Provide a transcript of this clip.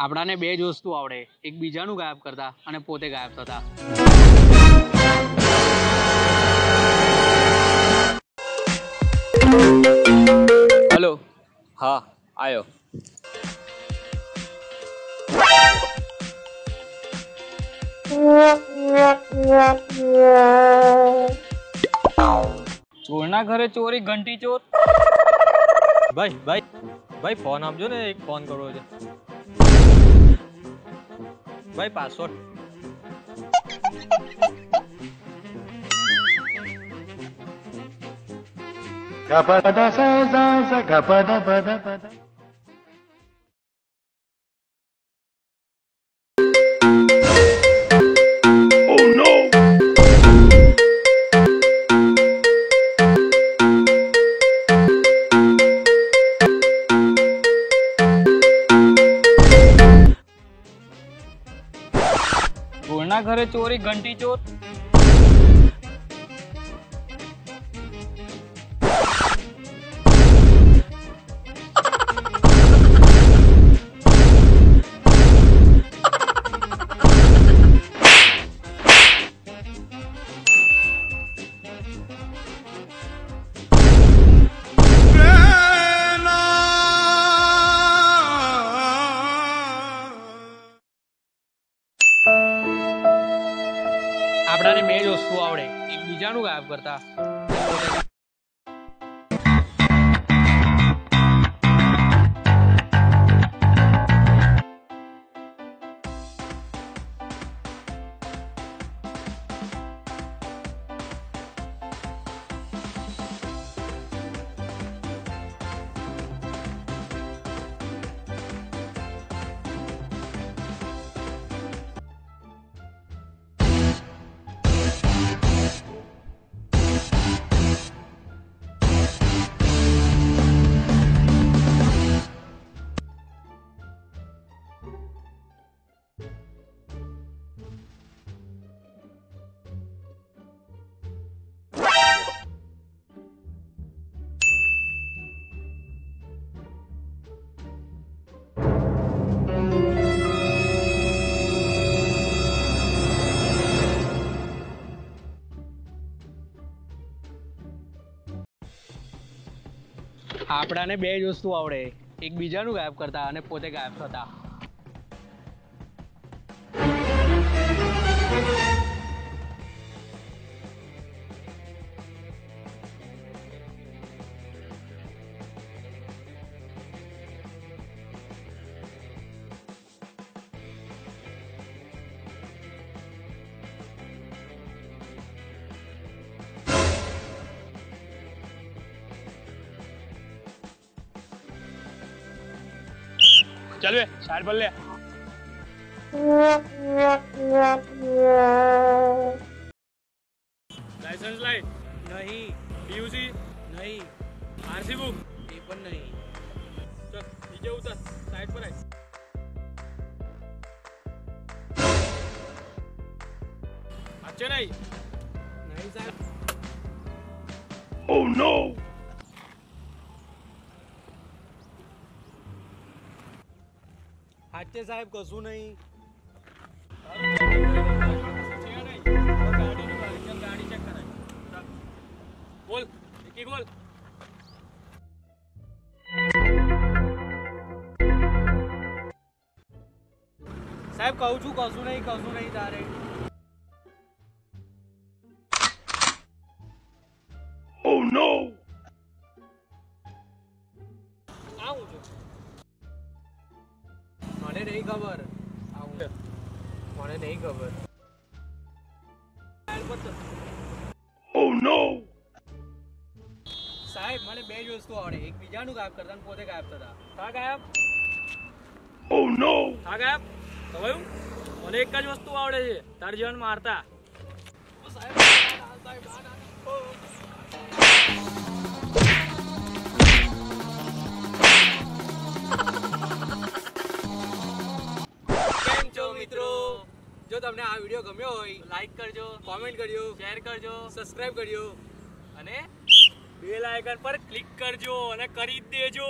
આપણાને બે જ વસ્તુ આવડે, એક બીજાનું ગાયબ કરતા અને પોતે ગાયબ થતા. હેલો. હા આયો. ચોરના ઘરે ચોરી, ઘંટી ચોર. ભાઈ ફોન આપજો ને, એક ફોન કરવો છે. ભાઈ પાસવર્ડ. ચોરના ઘરે ચોરી, ઘંટી ચોર. આપણાને બે જ વસ્તુ આવડે, એક બીજાનું ગાયબ કરતા. આપણાને બે જ વસ્તુ આવડે, એક બીજાનું ગાયબ કરતા અને પોતે ગાયબ થતા. चल बे साइड पर ले. लाइसेंस लाइट नहीं, पीयूसी नहीं, आरसी बुक ये पण नहीं. चल नीचे उतर, साइड पर आए. अच्छे नहीं साहब. Oh no. હાચે સાહેબ કશું નહીં. ગાડી ચેક કરાય. બોલ કી બોલ. સાહેબ કહું છું કશું નહીં તારે. Oh no. આવું છું. મને નહીં ખબર. મને નહીં ખબર. Oh no. સાહેબ મને બે જ વસ્તુ આવડે, એક બીજાનું ગાયબ કરતા અને પોતે ગાયબ થતા. હા ગાયબ. Oh no. હા ગાયબ. ખવાયું? મને એક જ વસ્તુ આવડે છે, તાર જીવન મારતા. મિત્રો, જો તમને આ વિડીયો ગમ્યો હોય લાઈક કરજો, કોમેન્ટ કરજો, શેર કરજો, સબસ્ક્રાઇબ કરજો અને બેલ આઇકન પર ક્લિક કરજો અને કરી દેજો.